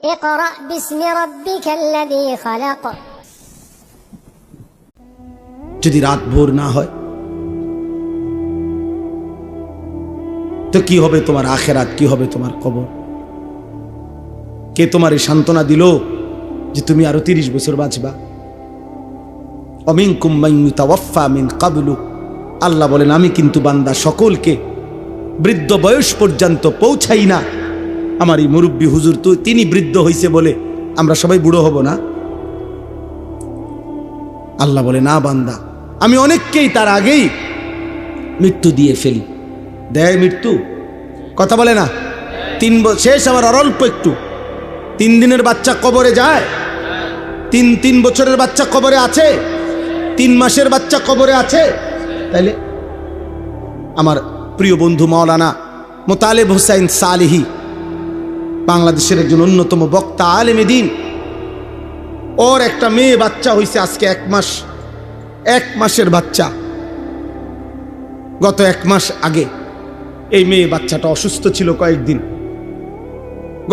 اقرأ باسم ربك الذي خلق। যদি রাত ভোর না হয় তো কি হবে তোমার আখেরাত, কি হবে তোমার কবর? কে তোমার এই সান্ত্বনা দিল যে তুমি আরো 30 বছর বাঁচবা? অমিনকুম মান ইউতাওয়াফা মিন ক্বাবলু, আল্লাহ বলেন আমি কিন্তু বান্দা সকলকে বৃদ্ধ বয়স পর্যন্ত পৌঁছাই না। আমার এই মুরব্বী হুজুর তো তিনি বৃদ্ধ হইছে বলে আমরা সবাই বুড়ো হব না? আল্লাহ বলে না বান্দা, আমি অনেককেই তার আগেই মৃত্যু দিয়ে ফেলি। দেয় মৃত্যু, কথা বলে না? 3 বছর শেষ, আবার অল্প একটু। 3 দিনের বাচ্চা কবরে যায়, 3 বছরের বাচ্চা কবরে আছে, 3 মাসের বাচ্চা কবরে আছে। তাইলে আমার প্রিয় বন্ধু মাওলানা মোতালেব হোসাইন সালেহি, বাংলাদেশের একজন অন্যতম বক্তা, আলেমে দ্বীন, ওর একটা মেয়ে বাচ্চা হইছে আজকে 1 মাসের বাচ্চা। গত 1 মাস আগে এই মেয়ে বাচ্চাটা অসুস্থ ছিল কয়েকদিন।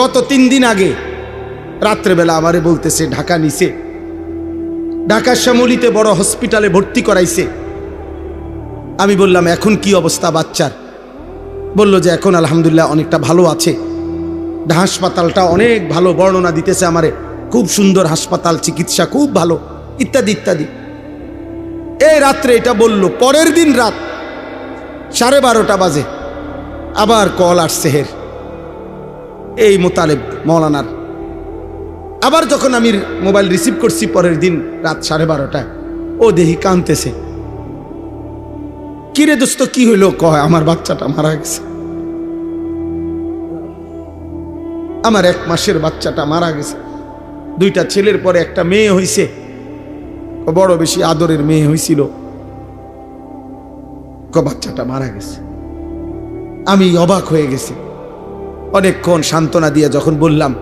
গত 3 দিন আগে রাত্রেবেলা আমারে বলতেছে ঢাকা নিছে, ঢাকার শ্যামলীতে বড় হসপিটালে ভর্তি করাইছে। আমি বললাম এখন কি অবস্থা বাচ্চার? বলল যে এখন আলহামদুলিল্লাহ অনেকটা ভালো আছে, হাসপাতালটা অনেক ভালো, বর্ণনা দিতেছে আমারে, খুব সুন্দর হাসপাতাল, চিকিৎসা খুব ভালো, ইত্যাদি ইত্যাদি। এই রাত্রে এটা বলল। পরের দিন রাত 12:30 বাজে আবার কল আসছে হের, এই মোতালেব মৌলানার। আবার যখন আমি মোবাইল রিসিভ করছি পরের দিন রাত 12:30টায়, ও দেহি কাঁদতেছে। কিরে দোস্ত কি হইলো? কয় আমার বাচ্চাটা মারা গেছে, আমার 1 মাসের বাচ্চাটা মারা গেছে। 2টা ছেলের পরে একটা মেয়ে হইছে, বড় বেশি আদরের মেয়ে হইছিল, বাচ্চাটা মারা গেছে। আমি অবাক হয়ে গেছি। অনেকক্ষণ সান্ত্বনা দিয়ে যখন বললাম,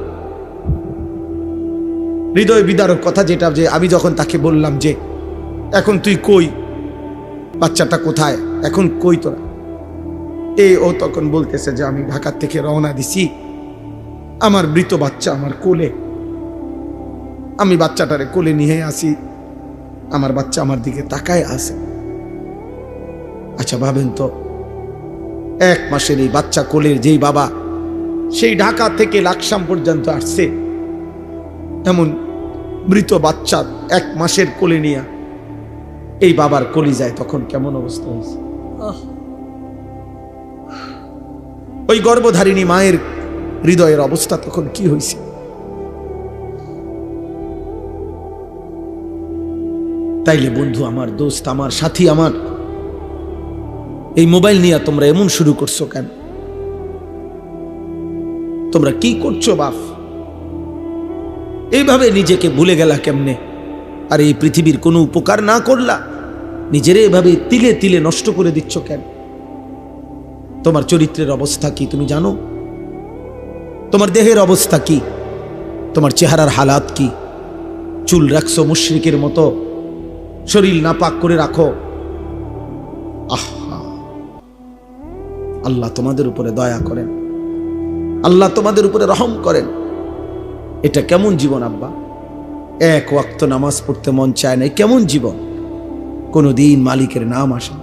হৃদয় বিদারক কথা যেটা, যে আমি যখন তাকে বললাম যে এখন তুই কই, বাচ্চাটা কোথায়, এখন কই তোরা? ও তখন বলতেছে যে আমি ঢাকা থেকে রওনা দিছি, আমার মৃত বাচ্চা আমার কোলে, আমি বাচ্চাটারে কোলে নিয়ে আসি, আমার বাচ্চা আমার দিকে তাকায় আছে। আচ্ছা ভাবেন তো, 1 মাসের এই বাচ্চা কোলের যেই বাবা, সেই ঢাকা থেকে লাকসাম পর্যন্ত আসছে, এমন মৃত বাচ্চা 1 মাসের কোলে নিয়ে এই বাবার কলি যায়, তখন কেমন অবস্থা হয়েছে? ওই গর্ভধারিণী মায়ের হৃদয়ের অবস্থা তখন কি হয়েছে? তাইলে বন্ধু আমার, দোস্ত আমার, সাথী আমার, এই মোবাইল নিয়ে তোমরা এমন শুরু করছো কেন? তোমরা কি করছো বাপ? এইভাবে নিজেকে ভুলে গেলা কেমনে? আর এই পৃথিবীর কোনো উপকার না করলা, নিজেরে এভাবে তিলে তিলে নষ্ট করে দিচ্ছ কেন? তোমার চরিত্রের অবস্থা কি তুমি জানো? তোমার দেহের অবস্থা কি? তোমার চেহারার হালাত কি? চুল রাখছো মুশরিকের মতো, শরীর নাপাক করে রাখো। আহা, আল্লাহ তোমাদের উপরে দয়া করেন, আল্লাহ তোমাদের উপরে রহম করেন। এটা কেমন জীবন আব্বা? 1 ওয়াক্ত নামাজ পড়তে মন চায় না, কেমন জীবন? কোনদিন মালিকের নাম আসে।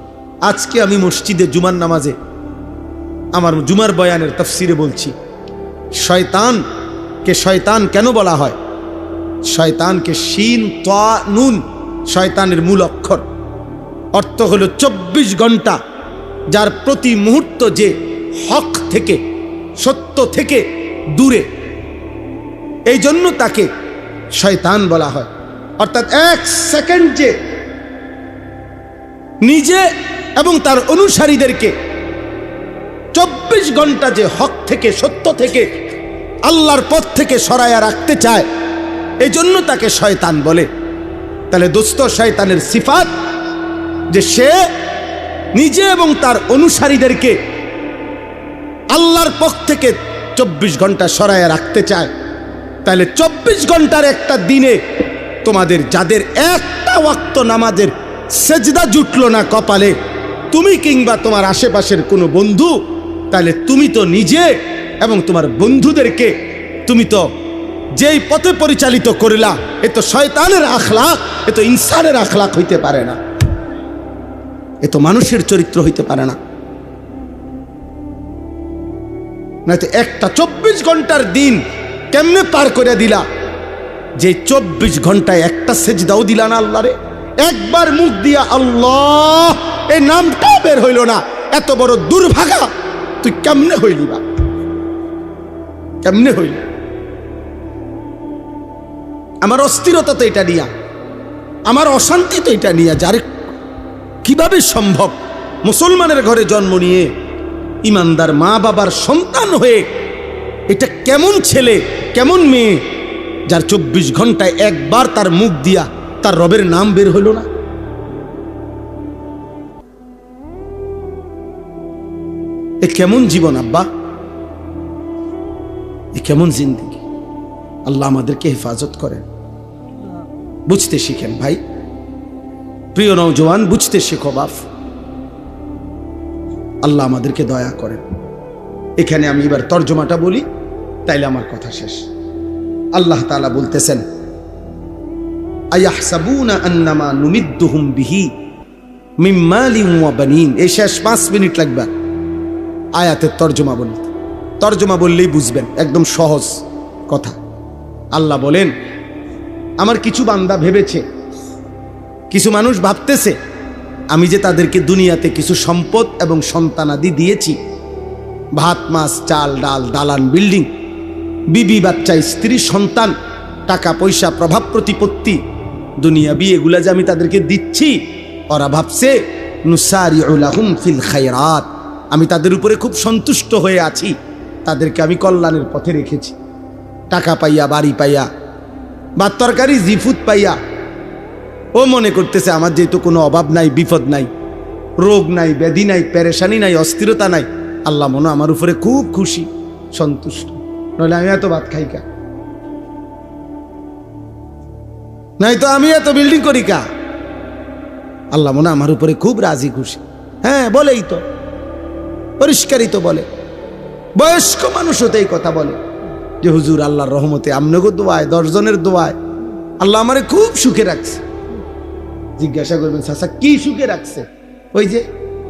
আজকে আমি মসজিদে জুমার নামাজে আমার জুমার বয়ানের তাফসিরে বলছি, শয়তানকে শয়তান কেন বলা হয়? শয়তানকে শিন তা নুন, শয়তানের মূল অক্ষর, অর্থ হলো 24 ঘন্টা যার প্রতি মুহূর্ত যে হক থেকে, সত্য থেকে দূরে, এই জন্য তাকে শয়তান বলা হয়। অর্থাৎ 1 সেকেন্ড যে নিজে এবং তার অনুসারীদেরকে 24 ঘন্টা যে হক থেকে, সত্য থেকে, আল্লাহর পথ থেকে সরায়া রাখতে চায়, এই জন্য তাকে শয়তান বলে। তাহলে দোস্ত, শয়তানের সিফাত যে সে নিজে এবং তার অনুসারীদেরকে আল্লাহর পথ থেকে 24 ঘন্টা সরায়া রাখতে চায়। তাহলে 24 ঘন্টার একটা দিনে তোমাদের যাদের একটা ওয়াক্ত নামাজের সেজদা জুটলো না কপালে, তুমি কিংবা তোমার আশেপাশের কোনো বন্ধু, তাহলে তুমি তো নিজে এবং তোমার বন্ধুদেরকে তুমি তো যেই পথে পরিচালিত করিলা এ তো শয়তানের আখলাক, এ তো ইনসানের আখলাক হইতে পারে না, এ তো মানুষের চরিত্র হইতে পারে না। নয়তো একটা 24 ঘন্টার দিন কেমনে পার করে দিলা, যে 24 ঘন্টায় একটা সেজদাও দিলা না আল্লাহরে, একবার মুখ দিয়া আল্লাহ এই নামটা বের হইল না, এত বড় দুর্ভাগা তুই কেমনে হইলি বা, কেমনে হইল? আমার অস্থিরতা তো এটা নিয়া, আমার অশান্তি তো এটা নিয়া, যারে কিভাবে সম্ভব মুসলমানের ঘরে জন্ম নিয়ে ইমানদার মা বাবার সন্তান হয়ে, এটা কেমন ছেলে কেমন মেয়ে যার 24 ঘন্টায় একবার তার মুখ দিয়া তার রবের নাম বের হইল না? এ কেমন জীবন আব্বা, এ কেমন জিন্দেগি? আল্লাহ আমাদেরকে হেফাজত করেন। বুঝতে শিখেন ভাই, প্রিয় নওজওয়ান, বুঝতে শেখো বাপ। আল্লাহ আমাদেরকে দয়া করেন। এখানে আমি এবার তর্জমাটা বলি, তাইলে আমার কথা শেষ। আল্লাহ তাআলা বলতেছেন, আয়াহসাবুনা আন্নামা নুমিদ্দুহুম বিহি মিন মালিন ওয়া বানিন। এই শেষ 5 মিনিট লাগবে আয়াতের তর্জমা বলতে। তর্জমা বললেই বুঝবেন, একদম সহজ কথা। আল্লাহ বলেন, আমার কিছু বান্দা ভেবেছে, কিছু মানুষ ভাবতেছে আমি যে তাদেরকে দুনিয়াতে কিছু সম্পদ এবং সন্তানাদি দিয়েছি, ভাত মাছ চাল ডাল দালান বিল্ডিং, বিবি বাচ্চা স্ত্রী সন্তান, টাকা পয়সা প্রভাব প্রতিপত্তি দুনিয়াবি, এগুলা যে আমি তাদেরকে দিচ্ছি, ওরা ভাবছে নুসারিউ লাহুম ফিল খায়রাত, আমি তাদের উপরে খুব সন্তুষ্ট হয়ে আছি, তাদেরকে আমি কল্যাণের পথে রেখেছি। টাকা পাইয়া, বাড়ি পাইয়া, ভাত তরকারি জিফুত পাইয়া ও মনে করতেছে আমার যেহেতু কোনো অভাব নাই, বিপদ নাই, রোগ নাই, ব্যাধি নাই, পেরেশানি নাই, অস্থিরতা নাই, আল্লাহ মনে আমার উপরে খুব খুশি, সন্তুষ্ট। নইলে আমি এত ভাত খাই কা, নাই তো আমি এত বিল্ডিং করি কা, আল্লাহ মনে আমার উপরে খুব রাজি খুশি। হ্যাঁ, বলেই তো, পরিষ্কারই তো বলে। বয়স্ক মানুষ হতে এই কথা বলে যে হুজুর আল্লাহর রহমতে আমনগো দোয়ায়, 10 জনের দোয়ায় আল্লাহ আমারে খুব সুখে রাখছে। জিজ্ঞাসা করবেন, চাচা কি সুখে রাখছে? ওই যে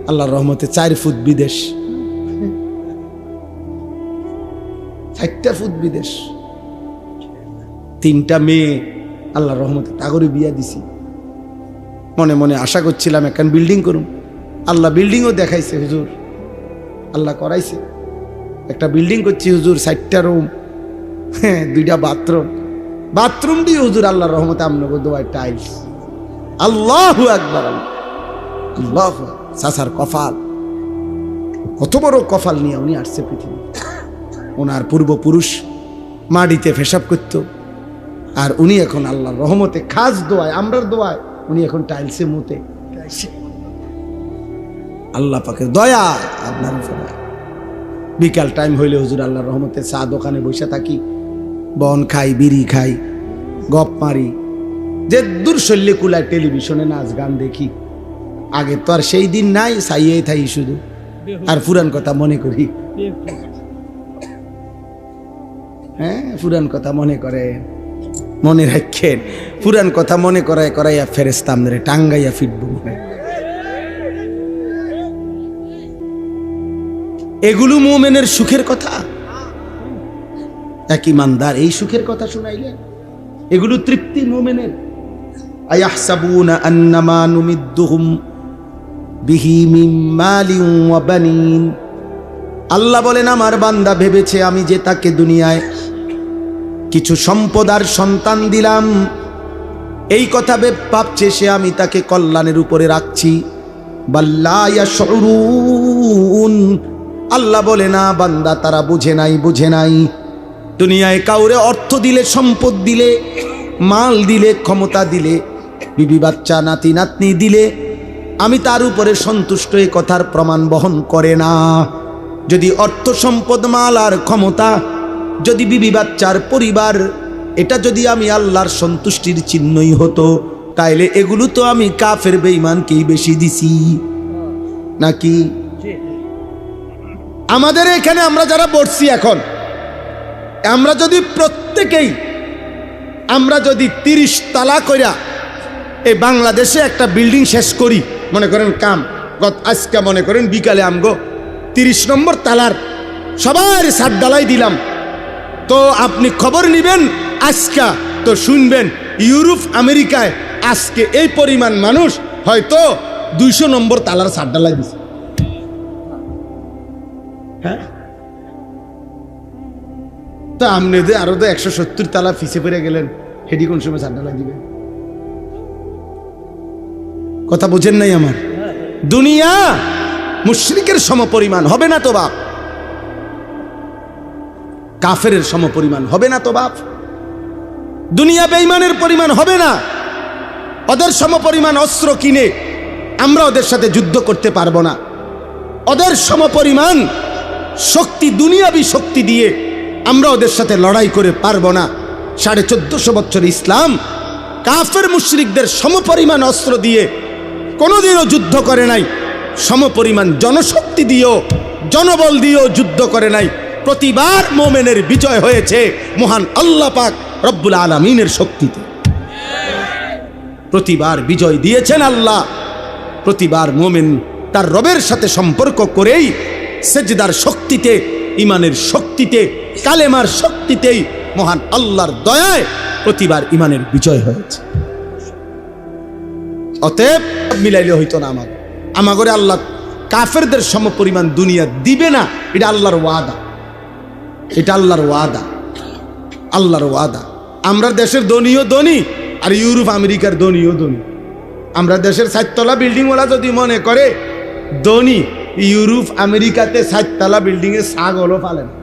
আল্লাহর রহমতে 4 ফুট বিদেশ, 4টা ফুট বিদেশ, 3টা মেয়ে আল্লাহর রহমতে তাগরে বিয়া দিছি। মনে মনে আশা করছিলাম এখন বিল্ডিং করুম, আল্লাহ বিল্ডিংও দেখাইছে হুজুর, আল্লাহ করাইছে। একটা বিল্ডিং করছি হুজুর, 4টা রুম, হ্যাঁ 2টা বাথরুম, বাথরুম দিয়ে হুজুর আল্লাহর রহমতে আমনগো দোয়ায় টাইলস। আল্লাহু আকবার, আল্লাহু। চাচার কপাল, কত বড় কপাল নিয়ে উনি আসছে পৃথিবী। ওনার পূর্বপুরুষ মাটিতে পেশাব করত, আর উনি এখন আল্লাহর রহমতে খাস দোয়ায়, আমরার দোয়ায় উনি এখন টাইলসে মুতে। আল্লাহ পাকের দয়া আপনার উপরে। বিকাল টাইম হইলে হুজুর আল্লাহর রহমতে চা দোকানে বসে থাকি, বন খাই, বিড়ি খাই, গপ মারি, যে দূর শল্যে কুলায় টেলিভিশনে নাচ গান দেখি। আগে তো আর সেই দিন নাই, চাইয়েই থাই শুধু, আর পুরান কথা মনে করি। হ্যাঁ, পুরান কথা মনে করে, মনে রাখেন, পুরান কথা মনে করায় করাইয়া ফেরেশতা আমরে টাঙ্গাইয়া ফিটবো। এগুলো মুমিনের সুখের কথা। এক ইমানদার এই সুখের কথা শুনাইলেন, এগুলো তৃপ্তি মুমিনের। আয়াহসাবুনা আন্নামা নুমিদ্দুহুম বিহি মিন মালিন ওয়া বানিন। আল্লাহ বলেন, আমার বান্দা ভেবেছে আমি যে তাকে দুনিয়ায় কিছু সম্পদ আর সন্তান দিলাম, এই কথা ভাবছে সে আমি তাকে কল্যাণের উপরে রাখছি। বাল্লা ইয়াশউরুন, আল্লাহ বলে না বান্দা, তারা বুঝে নাই, বুঝে নাই। দুনিয়ায় কাউরে অর্থ দিলে, সম্পদ দিলে, মাল দিলে, ক্ষমতা দিলে, বিবি বাচ্চা নাতি নাতনি দিলে আমি তার উপরে সন্তুষ্ট, এই কথার প্রমাণ বহন করে না। যদি অর্থ সম্পদ মাল আর ক্ষমতা, যদি বিবি বাচ্চার পরিবার, এটা যদি আমি আল্লাহর সন্তুষ্টির চিহ্নই হতো, তাইলে এগুলো তো আমি কাফের বেঈমানকেই বেশি দিছি নাকি? আমাদের এখানে আমরা যারা বসছি এখন, আমরা যদি প্রত্যেকেই আমরা যদি 30 তালা কইরা এই বাংলাদেশে একটা বিল্ডিং শেষ করি, মনে করেন কাম আজকে মনে করেন বিকালে আমগো 30 নম্বর তালার সবার ছাদ ঢালাই দিলাম, তো আপনি খবর নিবেন আজকা তো শুনবেন ইউরোপ আমেরিকায় আজকে এই পরিমাণ মানুষ হয়তো 200 নম্বর তালার ছাদ ঢালাই দিছে। হ্যাঁ, তা আপনি আরো তো 170 তালা ফিসে পড়ে গেলেন, হেডি কোন সময় ছাদ ঢালাই দিবেন? কথা বুঝেন নাই আমার? দুনিয়া মুশরিকের সমপরিমাণ হবে না তো বাপ, কাফেরের সমপরিমাণ হবে না তো বাপ, দুনিয়া বেঈমানের পরিমাণ হবে না। ওদের সমপরিমাণ অস্ত্র কিনে আমরা ওদের সাথে যুদ্ধ করতে পারবো না, ওদের সমপরিমাণ শক্তি দুনিয়াবি শক্তি দিয়ে আমরা ওদের সাথে লড়াই করে পারবো না। 1450 বছর ইসলাম কাফের মুশরিকদের সমপরিমাণ অস্ত্র দিয়ে কোনোদিনও যুদ্ধ করে নাই, সমপরিমাণ জনশক্তি দিয়েও জনবল দিয়েও যুদ্ধ করে নাই। প্রতিবার মোমেনের বিজয় হয়েছে মহান আল্লাহ পাক রব্বুল আলামিনের শক্তিতে, প্রতিবার বিজয় দিয়েছেন আল্লাহ। প্রতিবার মোমেন তার রবের সাথে সম্পর্ক করেই সেজদার শক্তিতে, ইমানের শক্তিতে, কালেমার শক্তিতেই মহান আল্লাহর দয়ায় প্রতিবার ইমানের বিজয় হয়েছে। অতএব মিলাইলে হইতো না আমাগরে আল্লাহ কাফেরদের সমপরিমাণ দুনিয়া দিবে না, এটা আল্লাহর ওয়াদা, এটা আল্লাহর ওয়াদা, আল্লাহর ওয়াদা। আমরা দেশের ধনীও ধনী আর ইউরোপ আমেরিকার ধনীও ধনী। আমরা দেশের 4 তলা বিল্ডিংওয়ালা যদি মনে করে ধনী, ইউরোপ আমেরিকাতে 4 তলা বিল্ডিং এ ছাগলও পালে না।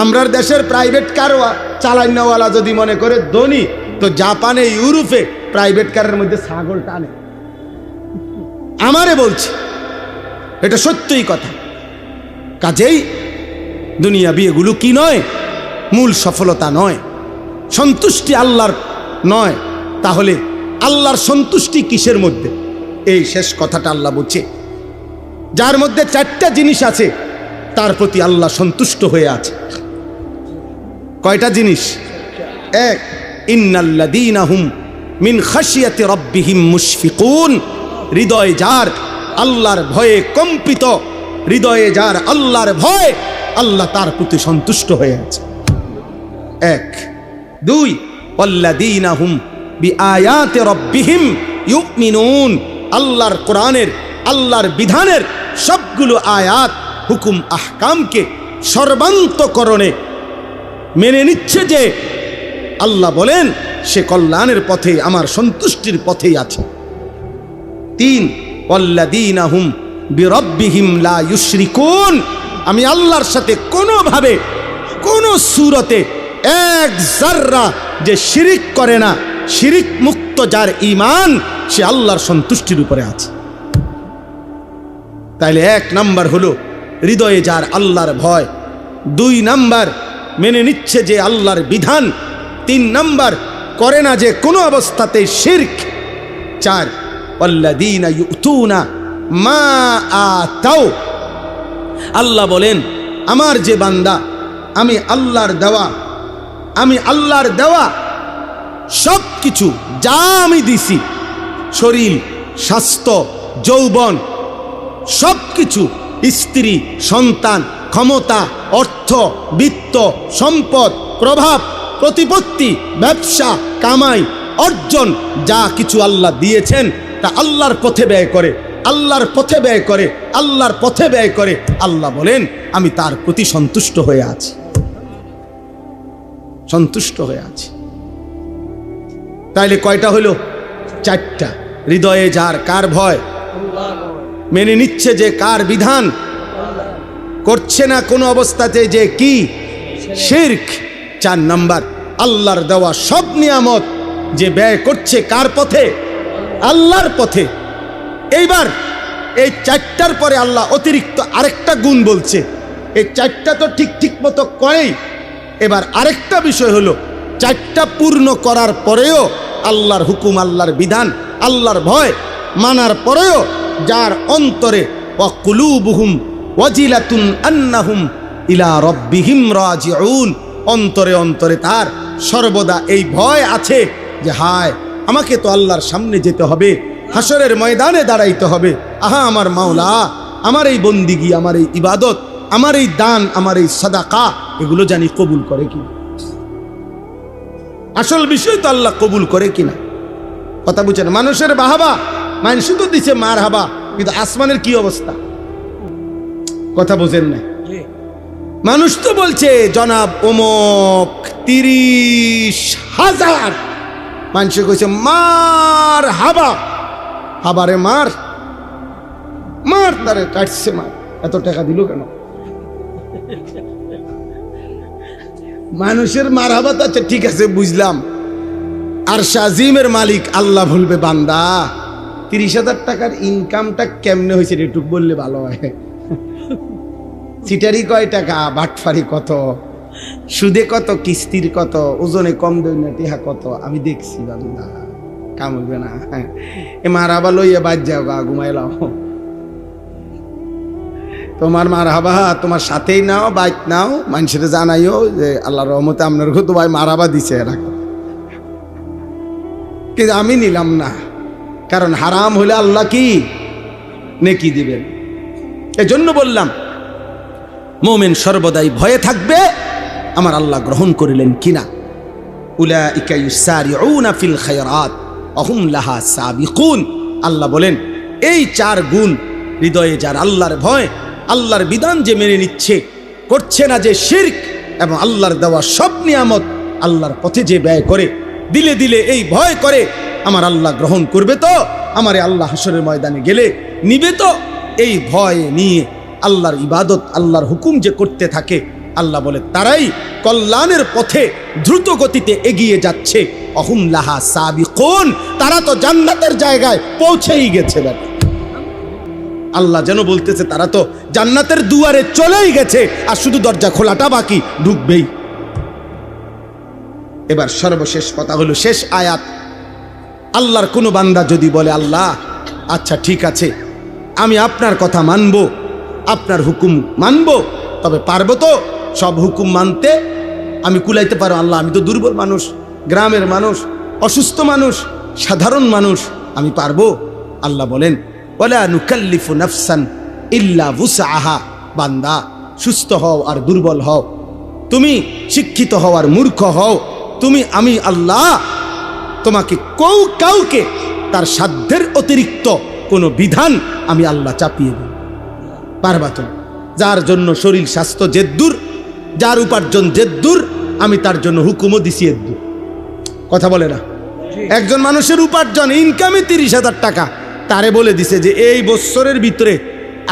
আমরা দেশের প্রাইভেট কার চালানোওয়ালা যদি মনে করে ধনী, তো জাপানে ইউরোপে প্রাইভেট কারের মধ্যে ছাগল টানে। আমারে বলছি, এটা সত্যই কথা। কাজেই দুনিয়া বিয়েগুলো কি নয়, মূল সফলতা নয়, সন্তুষ্টি আল্লাহর নয়। তাহলে আল্লাহর সন্তুষ্টি কিসের মধ্যে? এই শেষ কথাটা আল্লাহ বলছে, যার মধ্যে 4টা জিনিস আছে তার প্রতি আল্লাহ সন্তুষ্ট হয়ে আছে। কয়টা জিনিস? 1, ইন্নাল্লাযীনা হুম মিন খাশিয়াতি রাব্বিহিম মুশফিকুন। হৃদয় যার আল্লাহর ভয়ে কম্পিত, হৃদয়ে যার আল্লাহর ভয়, আল্লাহ তার প্রতি সন্তুষ্ট হয়ে আছে। 1, 2, ওয়াল্লাযীনা হুম বিআয়াতি রাব্বিহিম ইউমিনুন। আল্লাহর কোরআনের, আল্লাহর বিধানের সবগুলো আয়াত, হুকুম, আহকামকে সর্বান্তকরণে মেনে নিচ্ছে যে আল্লাহ বলেন সে কল্যাণের পথে, আমার সন্তুষ্টির পথেই আছে। 3, ওয়াল্লাযীনা হুম বিরাব্বিহিম লা ইউশরিকুন। আমি আল্লাহর সাথে কোনোভাবে, কোনো সূরতে এক যাররা যে শিরিক করে না, শিরিক মুক্ত যার ঈমান, সে আল্লাহর সন্তুষ্টির উপরে আছে। তাইলে 1 নাম্বার হলো হৃদয়ে যার আল্লাহর ভয়, 2 নাম্বার মেনে নিচ্ছে যে আল্লাহর বিধান, 3 নাম্বার করে না যে কোনো অবস্থাতে শিরক, 4, ওয়াল্লাযীনা ইউতুনা মা আতাও। আল্লাহ বলেন আমার যে বান্দা, আমি আল্লাহর দেওয়া সব কিছু যা আমি দিছি, শরীর, স্বাস্থ্য, যৌবন, সব কিছু, স্ত্রী, সন্তান, ক্ষমতা, অর্থ, বিত্ত, সম্পদ, প্রভাব, প্রতিপত্তি, ব্যবসা, কামাই, অর্জন, যা কিছু আল্লাহ দিয়েছেন তা আল্লাহর পথে ব্যয় করে, আল্লাহর পথে ব্যয় করে, আল্লাহর পথে ব্যয় করে। আল্লাহ বলেন আমি তার প্রতি সন্তুষ্ট হয়ে আছি, সন্তুষ্ট হয়ে আছি। তাইলে কয়টা হলো? 4টা। হৃদয়ে যার কার ভয়, মেনে নিচ্ছে যে কার বিধান, করছে না কোনো অবস্থাতে যে কি শিরক। 4 নাম্বার আল্লাহর দেওয়া সব নিয়ামত যে ব্যয় করছে কার পথে, আল্লাহর পথে। এইবার এই 4টার পরে আল্লাহ অতিরিক্ত আরেকটা গুণ বলছে। এই 4টা তো ঠিক মতো করেই, এবার আরেকটা বিষয় হলো 4টা পূর্ণ করার পরেও আল্লাহর হুকুম, আল্লাহর বিধান, আল্লাহর ভয় মানার পরেও যার অন্তরে ওয়া কুলুবুহুম ওয়াজিলাতুন আন্নাহুম ইলা রাব্বিহিম রাজিউন, অন্তরে অন্তরে তার সর্বদা এই ভয় আছে যে হায় আমাকে তো আল্লাহর সামনে যেতে হবে, হাসরের ময়দানে দাঁড়াইতে হবে। আহা আমার মাওলা, আমার এই বন্দিগি, আমার এই ইবাদত, আমার এই দান, আমার এই সাদাকা, এগুলো জানি কবুল করে কিনা। আসল বিষয় তো আল্লাহ কবুল করে কিনা। কথা বুঝছেন? মানুষের বাহাবা, মানুষ তো দিছে মার হাবা, কিন্তু আসমানের কি অবস্থা কথা বোঝেন না। মানুষ তো বলছে জনাব অমুক 30,000, মানুষে কইছে মার হাবা, হাবারে মার মার, তারে কাটছে মার, এত টাকা দিল কেন? মানুষের মার হাবা তো আচ্ছা ঠিক আছে বুঝলাম, আর শাজিমের মালিক আল্লাহ বলবে বান্দা 30,000 টাকার ইনকামটা কেমনে হয়েছে এটুক বললে ভালো হয়। সিটারি কয় টাকা, বাটফারি কত, সুদে কত, কিস্তির কত, ওজনে কম দই টেহা কত, আমি দেখছি বান্দা, কাম হইবে না। এ মারাবা লইয়া বাদ যাও গা, ঘুমাইলাও। তোমার মারহাবা তোমার সাথেই নাও, বাইক নাও, মানুষের জানাইও যে আল্লাহর রহমতে আপনার তো ভাই মারহাবা দিছে এরা, কিন্তু আমি নিলাম না, কারণ হারাম হলে আল্লাহ কি নেকি দিবেন। এজন্য বললাম মুমিন সর্বদাই ভয়ে থাকবে আমার আল্লাহ গ্রহণ করিলেন কিনা। উলাইকা ইউসারিউনা ফিল খায়রাত ওয়া হুম লাহা সাবিকুন। আল্লাহ বলেন এই 4 গুণ হৃদয়ে যার আল্লাহর ভয়, আল্লাহর বিধান যে মেনে নিচ্ছে, করছে না যে শিরক, এবং আল্লাহর দেওয়া সব নিয়ামত আল্লাহর পথে যে ব্যয় করে, দিলে দিলে এই ভয় করে আমার আল্লাহ গ্রহণ করবে তো, আমারে আল্লাহ হাসরের ময়দানে গেলে নিবে তো, এই ভয় নিয়ে আল্লাহর ইবাদত, আল্লাহর হুকুম যে করতে থাকে, আল্লাহ বলে তারাই কল্যাণের পথে দ্রুত গতিতে এগিয়ে যাচ্ছে। অহুম লাহা সাবিকুন, তারা তো জান্নাতের জায়গায় পৌঁছেই গেছে। আল্লাহ যেন বলতেছে তারা তো জান্নাতের দুয়ারে চলেই গেছে, আর শুধু দরজা খোলাটা বাকি, ঢুকবেই। এবার সর্বশেষ কথা হলো শেষ আয়াত। আল্লাহর কোনো বান্দা যদি বলে আল্লাহ আচ্ছা ঠিক আছে আমি আপনার কথা মানব, আপনার হুকুম মানব, তবে পারবো তো সব হুকুম মানতে? আমি কুলাইতে পারো আল্লাহ, আমি তো দুর্বল মানুষ, গ্রামের মানুষ, অসুস্থ মানুষ, সাধারণ মানুষ, আমি পারবো? আল্লাহ বলেন ওয়ালা নুকাল্লিফু নাফসান ইল্লা ওয়াসআহা। বান্দা সুস্থ হও আর দুর্বল হও, তুমি শিক্ষিত হও আর মূর্খ হও, তুমি আমি আল্লাহ তোমাকে কাউকে তার সাধ্যের অতিরিক্ত কোনো বিধান আমি আল্লাহ চাপিয়ে দিই পারবা তো? যার জন্য শরীর স্বাস্থ্য জেদ্দুর, যার উপার্জন জেদ্দুর, আমি তার জন্য হুকুমও দিছি এদ্দুর। কথা বলে না? একজন মানুষের উপার্জন ইনকামে 30,000 টাকা, তারে বলে দিছে যে এই বছরের ভিতরে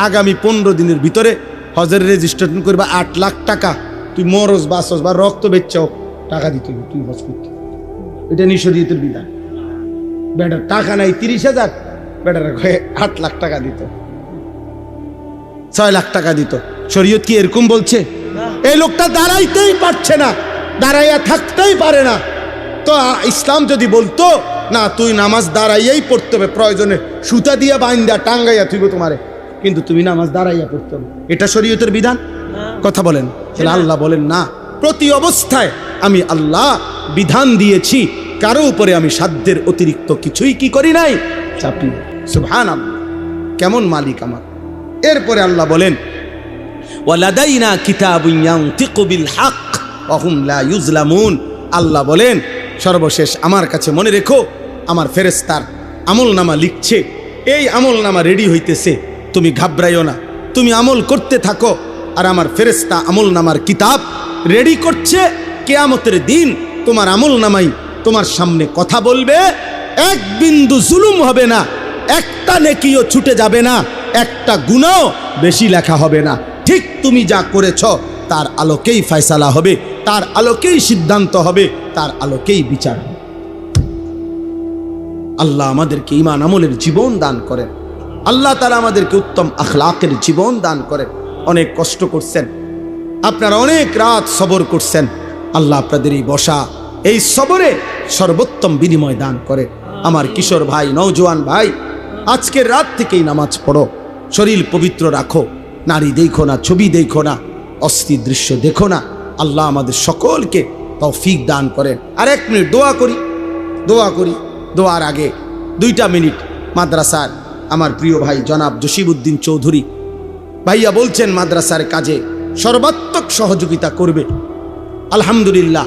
আগামী 15 দিনের ভিতরে হজের রেজিস্ট্রেশন করবা 8 লাখ টাকা, তুই মরস বাসস বা রক্ত বেচাও টাকা দিতে হবে, তুই হজ করতে। এটা নিঃশরীয়তের বিধান। বেটার টাকা নাই 30,000, বেটার 8 লাখ টাকা দিত, 6 লাখ টাকা দিত। শরীয়ত কি এরকম বলছে? এই লোকটা দাঁড়াইতেই পারছে না, দাঁড়াইয়া থাকতেই পারে না, তো ইসলাম যদি বলতো না তুই নামাজ দাঁড়াইয়াই পড়তে হবে, প্রয়োজনে সুতা দিয়া বাইন্দা টাঙ্গাইয়া তুইব তোমারে, কিন্তু তুমি নামাজ দাঁড়াইয়া পড়তে হবে, এটা শরীয়তের বিধান? কথা বলেন। তাহলে আল্লাহ বলেন না, প্রতি অবস্থায় আমি আল্লাহ বিধান দিয়েছি, কারো উপরে আমি সাধ্যের অতিরিক্ত কিছুই কি করি নাই, চাপি। সুবহানাল্লাহ, কেমন মালিক আমার। এরপরে আল্লাহ বলেন ওয়ালাদাইনা কিতাবুন ইয়ানতিকু বিল হক ওয়া হুম লা ইউজলামুন। আল্লাহ বলেন সর্বশেষ আমার কাছে মনে রেখো আমার ফেরেশতার আমলনামা লিখছে, এই আমলনামা রেডি হইতেছে, তুমি ঘাবড়াইও না, তুমি আমল করতে থাকো, আর আমার ফেরেশতা আমলনামার কিতাব রেডি করছে। কিয়ামতের দিন তোমার আমলনামাই তোমার সামনে কথা বলবে, এক বিন্দু জুলুম হবে না, একটা নেকিও ছুটে যাবে না, একটা গুনাহ বেশি লেখা হবে না। ঠিক তুমি যা করেছ তার আলোকেই ফয়সালা হবে, তার আলোকেই সিদ্ধান্ত হবে, তার আলোকেই বিচার হবে। আল্লাহ আমাদেরকে ঈমান আমলের জীবন দান করেন, আল্লাহ তাআলা আমাদেরকে উত্তম আখলাকের জীবন দান করেন। অনেক কষ্ট করছেন আপনারা, অনেক রাত সবর করছেন, আল্লাহ আপনাদের এই বসা, এই সবরে সর্বোত্তম বিনিময় দান করে। আমার কিশোর ভাই, নওজোয়ান ভাই, আজকের রাত থেকেই নামাজ পড়ো, শরীর পবিত্র রাখো, নারী দেখো না, ছবি দেখো না, অস্থির দৃশ্য দেখো না। আল্লাহ আমাদের সকলকে তৌফিক দান করেন। আর 1 মিনিট দোয়া করি। দোয়ার আগে 2টা মিনিট মাদ্রাসার আমার প্রিয় ভাই জনাব জসিমউদ্দিন চৌধুরী ভাইয়া বলছেন মাদ্রাসার কাজে সর্বাত্মক সহযোগিতা করবে। আলহামদুলিল্লাহ,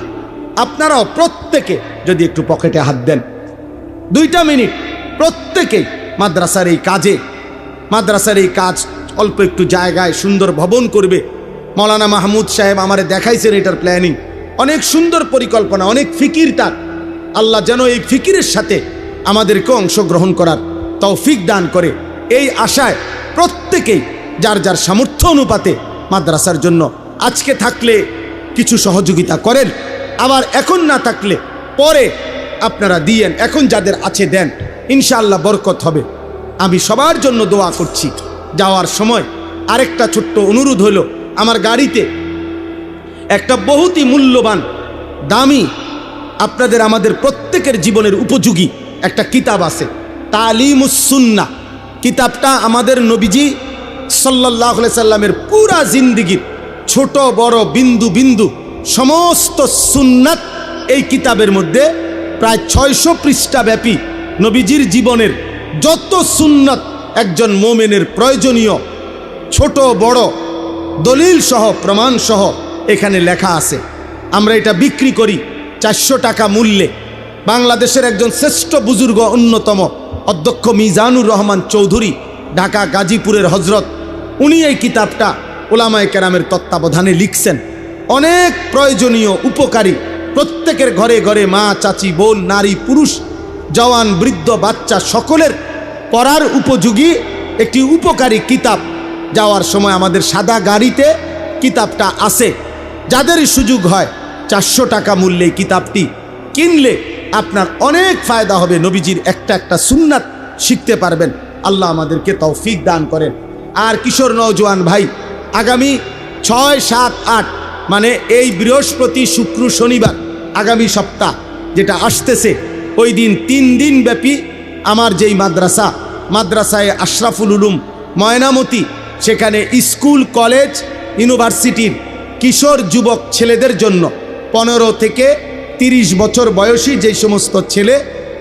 আপনারাও প্রত্যেকে যদি একটু পকেটে হাত দেন, 2টা মিনিট প্রত্যেকেই মাদ্রাসার এই কাজ অল্প একটু জায়গায় সুন্দর ভবন করবে। মৌলানা মাহমুদ সাহেব আমারে দেখাইছেন এটার প্ল্যানিং, অনেক সুন্দর পরিকল্পনা, অনেক ফিকির তার। আল্লাহ যেন এই ফিকিরের সাথে আমাদেরকে অংশগ্রহণ করার তৌফিক দান করে, এই আশায় প্রত্যেকেই যার যার সামর্থ্য অনুপাতে মাদ্রাসার জন্য আজকে থাকলে কিছু সহযোগিতা করেন, আবার এখন না থাকলে পরে আপনারা দিয়েন, এখন যাদের আছে দেন, ইনশাআল্লাহ বরকত হবে। আমি সবার জন্য দোয়া করছি। যাওয়ার সময় আরেকটা ছোট্ট অনুরোধ হলো, আমার গাড়িতে একটা বহুতই মূল্যবান দামি আপনাদের আমাদের প্রত্যেকের জীবনের উপযোগী একটা কিতাব আছে, তালিমুস সুন্নাহ। কিতাবটা আমাদের নবীজি সাল্লাল্লাহু আলাইহি সাল্লামের পুরা জিন্দেগীর ছোট বড় বিন্দু বিন্দু সমস্ত সুন্নাত এই কিতাবের মধ্যে প্রায় 600 পৃষ্ঠা ব্যাপী নবীজির জীবনের যত সুন্নাত একজন মোমেনের প্রয়োজনীয় ছোট বড় দলিল সহ প্রমাণ সহ এখানে লেখা আছে। আমরা এটা বিক্রি করি 400 টাকা মূল্যে। বাংলাদেশের একজন শ্রেষ্ঠ বুজুর্গ অন্যতম অধ্যক্ষ মিজানুর রহমান চৌধুরী, ঢাকা গাজীপুরের হজরত, উনি এই কিতাবটা উলামায়ে কেরামের তত্ত্বাবধানে লিখছেন। অনেক প্রয়োজনীয় উপকারী, প্রত্যেকের ঘরে ঘরে মা চাচি বোন নারী পুরুষ জওয়ান বৃদ্ধ বাচ্চা সকলের পড়ার উপযোগী একটি উপকারী কিতাব। যাওয়ার সময় আমাদের সাদা গাড়িতে কিতাবটা আছে। যাদেরই সুযোগ হয় 400 টাকা মূল্যে কিতাবটি কিনলে আপনার অনেক ফায়দা হবে, নবীজির একটা একটা সুন্নাত শিখতে পারবেন। আল্লাহ আমাদেরকে তৌফিক দান করেন। আর কিশোর নওজোয়ান ভাই, আগামী 6, 7, 8 মানে এই বৃহস্পতি শুক্র শনিবার আগামী সপ্তাহ যেটা আসতেছে, ওই দিন 3 দিন ব্যাপী আমার যেই মাদ্রাসায় আশরাফুল উলুম ময়নামতি, সেখানে স্কুল কলেজ ইউনিভার্সিটির কিশোর যুবক ছেলেদের জন্য 15 থেকে 30 বছর বয়সী যে সমস্ত ছেলে,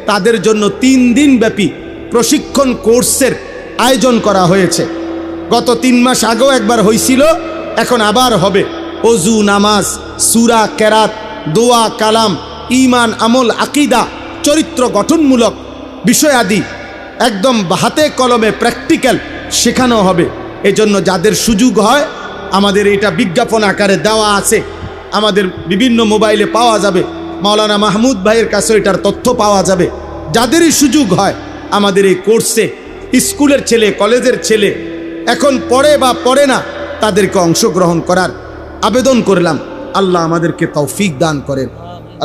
তাদের জন্য 3 দিন ব্যাপী প্রশিক্ষণ কোর্সের আয়োজন করা হয়েছে। গত 3 মাস আগেও একবার হয়েছিল, এখন আবার হবে। অজু, নামাজ, সূরা, কেরাত, দোয়া, কালাম, ঈমান, আমল, আকীদা, চরিত্র গঠনমূলক বিষয়াদি একদম হাতে কলমে প্র্যাকটিক্যাল শেখানো হবে। এজন্য যাদের সুযোগ হয়, আমাদের এটা বিজ্ঞাপন আকারে দেওয়া আছে, আমাদের বিভিন্ন মোবাইলে পাওয়া যাবে, মাওলানা মাহমুদ ভাইয়ের কাছে এটার তথ্য পাওয়া যাবে। যাদেরই সুযোগ হয় আমাদের এই কোর্সে, স্কুলের ছেলে কলেজের ছেলে এখন পড়ে বা পড়ে না, তাদেরকে অংশগ্রহণ করার আবেদন করলাম। আল্লাহ আমাদেরকে তৌফিক দান করেন।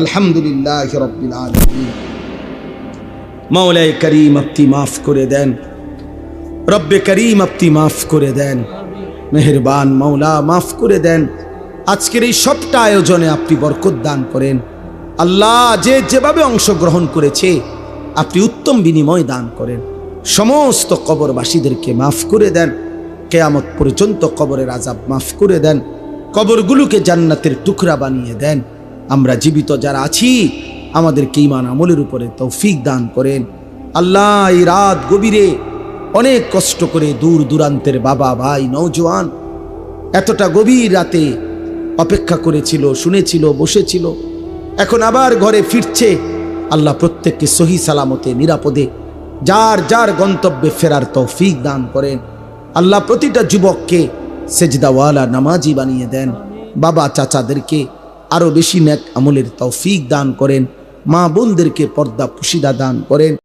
আলহামদুলিল্লাহ রাব্বিল আলামিন। মাওলায়ে করিম আপনি মাফ করে দেন, রব্বে করিম আপনি মাফ করে দেন, মেহেরবান মাওলা মাফ করে দেন। আজকের এই সবটা আয়োজনে আপনি বরকত দান করেন। আল্লাহ যে যেভাবে অংশগ্রহণ করেছে আপনি উত্তম বিনিময় দান করেন। সমস্ত কবরবাসীদেরকে মাফ করে দেন, কিয়ামত পর্যন্ত কবরের আযাব মাফ করে দেন, কবরগুলোকে জান্নাতের টুকরা বানিয়ে দেন। আমরা জীবিত যারা আছি আমাদেরকে ঈমান আমলের উপরে তৌফিক দান করেন। আল্লাহ এই রাত গভীরে অনেক কষ্ট করে দূর দূরান্তের বাবা ভাই নওজোয়ান এতটা গভীর রাতে অপেক্ষা করেছিল, শুনেছিল, বসেছিল, এখন আবার ঘরে ফিরছে। আল্লাহ প্রত্যেককে সহি সালামতে নিরাপদে যার যার গন্তব্যে ফেরার তৌফিক দান করেন। আল্লাহ প্রতিটা যুবককে সেজদাওয়ালা নামাজি বানিয়ে দেন। বাবা চাচাদেরকে আরো বেশি নেক আমলের তৌফিক দান করেন। মা বোনদেরকে পর্দা পুশিদা দান করেন।